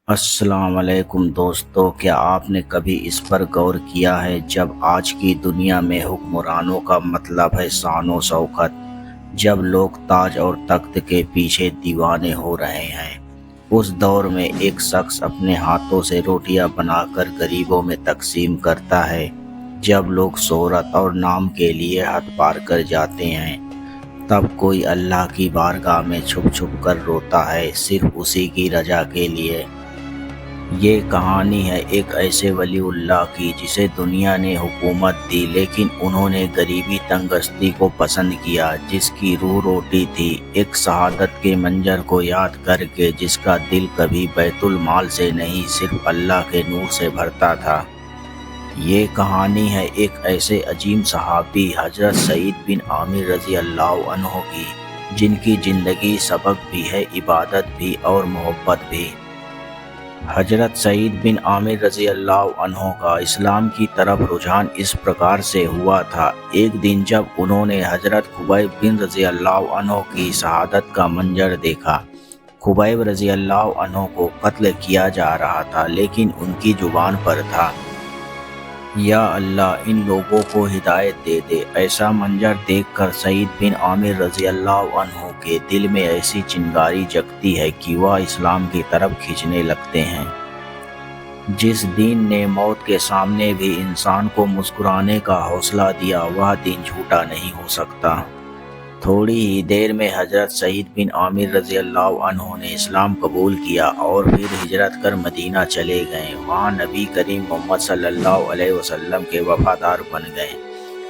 السلام علیکم دوستو، کیا آپ نے کبھی اس پر غور کیا ہے جب آج کی دنیا میں حکمرانوں کا مطلب ہے شان و شوکت، جب لوگ تاج اور تخت کے پیچھے دیوانے ہو رہے ہیں، اس دور میں ایک شخص اپنے ہاتھوں سے روٹیاں بنا کر غریبوں میں تقسیم کرتا ہے، جب لوگ شہرت اور نام کے لیے حد پار کر جاتے ہیں، تب کوئی اللہ کی بارگاہ میں چھپ چھپ کر روتا ہے صرف اسی کی رضا کے لیے۔ یہ کہانی ہے ایک ایسے ولی اللہ کی جسے دنیا نے حکومت دی لیکن انہوں نے غریبی تنگستی کو پسند کیا، جس کی روح روٹی تھی، ایک شہادت کے منظر کو یاد کر کے جس کا دل کبھی بیت المال سے نہیں صرف اللہ کے نور سے بھرتا تھا۔ یہ کہانی ہے ایک ایسے عظیم صحابی حضرت سعید بن عامر رضی اللہ عنہ کی، جن کی زندگی سبق بھی ہے، عبادت بھی اور محبت بھی۔ حضرت سعید بن عامر رضی اللہ عنہ کا اسلام کی طرف رجحان اس پرکار سے ہوا تھا۔ ایک دن جب انہوں نے حضرت خبیب بن رضی اللہ عنہ کی شہادت کا منظر دیکھا۔ خبیب رضی اللہ عنہ کو قتل کیا جا رہا تھا لیکن ان کی زبان پر تھا، یا اللہ ان لوگوں کو ہدایت دے دے۔ ایسا منظر دیکھ کر سعید بن عامر رضی اللہ عنہ کے دل میں ایسی چنگاری جگتی ہے کہ وہ اسلام کی طرف کھینچنے لگتے ہیں۔ جس دین نے موت کے سامنے بھی انسان کو مسکرانے کا حوصلہ دیا، وہ دین جھوٹا نہیں ہو سکتا۔ تھوڑی ہی دیر میں حضرت سعید بن عامر رضی اللہ عنہ نے اسلام قبول کیا اور پھر ہجرت کر مدینہ چلے گئے۔ وہاں نبی کریم محمد صلی اللہ علیہ وسلم کے وفادار بن گئے،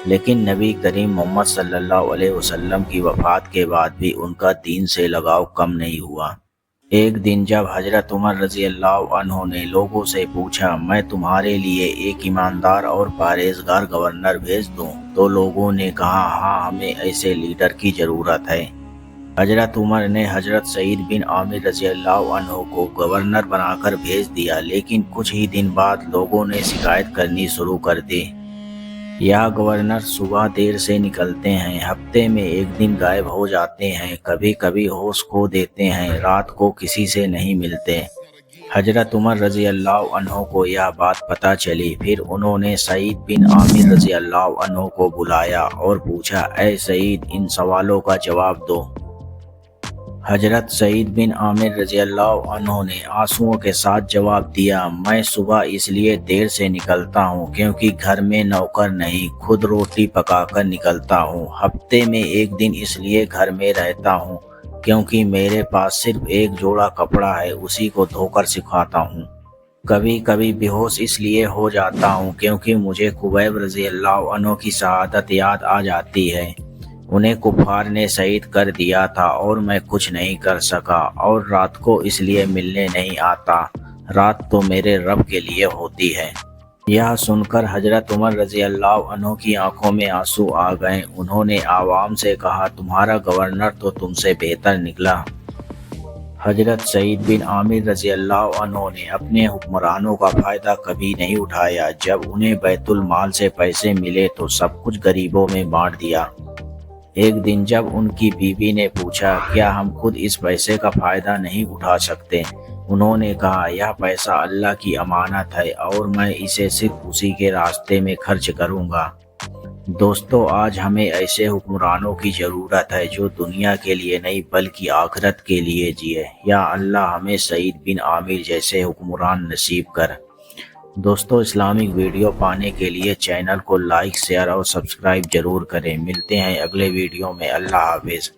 لیکن نبی کریم محمد صلی اللہ علیہ وسلم کی وفات کے بعد بھی ان کا دین سے لگاؤ کم نہیں ہوا۔ ایک دن جب حضرت عمر رضی اللہ عنہ نے لوگوں سے پوچھا، میں تمہارے لیے ایک ایماندار اور پرہیزگار گورنر بھیج دوں؟ تو لوگوں نے کہا، ہاں، ہمیں ایسے لیڈر کی ضرورت ہے۔ حضرت عمر نے حضرت سعید بن عامر رضی اللہ عنہ کو گورنر بنا کر بھیج دیا، لیکن کچھ ہی دن بعد لوگوں نے شکایت کرنی شروع کر دی۔ یہ گورنر صبح دیر سے نکلتے ہیں، ہفتے میں ایک دن غائب ہو جاتے ہیں، کبھی کبھی ہوش کھو دیتے ہیں، رات کو کسی سے نہیں ملتے۔ حضرت عمر رضی اللہ عنہ کو یہ بات پتہ چلی، پھر انہوں نے سعید بن عامر رضی اللہ عنہ کو بلایا اور پوچھا، اے سعید، ان سوالوں کا جواب دو۔ حضرت سعید بن عامر رضی اللہ عنہ نے آنسوؤں کے ساتھ جواب دیا، میں صبح اس لیے دیر سے نکلتا ہوں کیونکہ گھر میں نوکر نہیں، خود روٹی پکا کر نکلتا ہوں۔ ہفتے میں ایک دن اس لیے گھر میں رہتا ہوں کیونکہ میرے پاس صرف ایک جوڑا کپڑا ہے، اسی کو دھو کر سکھاتا ہوں۔ کبھی کبھی بے ہوش اس لیے ہو جاتا ہوں کیونکہ مجھے خبیب رضی اللہ عنہ کی شہادت یاد آ جاتی ہے۔ انہیں کفار نے شہید کر دیا تھا اور میں کچھ نہیں کر سکا، اور رات کو اس لیے ملنے نہیں آتا، رات تو میرے رب کے لیے ہوتی ہے۔ یہ سن کر حضرت عمر رضی اللہ عنہ کی آنکھوں میں آنسو آ گئے۔ انہوں نے عوام سے کہا، تمہارا گورنر تو تم سے بہتر نکلا۔ حضرت سعید بن عامر رضی اللہ عنہ نے اپنے حکمرانوں کا فائدہ کبھی نہیں اٹھایا۔ جب انہیں بیت المال سے پیسے ملے تو سب کچھ غریبوں میں بانٹ دیا۔ ایک دن جب ان کی بیوی نے پوچھا، کیا ہم خود اس پیسے کا فائدہ نہیں اٹھا سکتے؟ انہوں نے کہا، یہ پیسہ اللہ کی امانت ہے اور میں اسے صرف اسی کے راستے میں خرچ کروں گا۔ دوستو، آج ہمیں ایسے حکمرانوں کی ضرورت ہے جو دنیا کے لیے نہیں بلکہ آخرت کے لیے جیے۔ یا اللہ ہمیں سعید بن عامر جیسے حکمران نصیب کر۔ دوستو، اسلامک ویڈیو پانے کے لیے چینل کو لائک، شیئر اور سبسکرائب ضرور کریں۔ ملتے ہیں اگلے ویڈیو میں۔ اللہ حافظ۔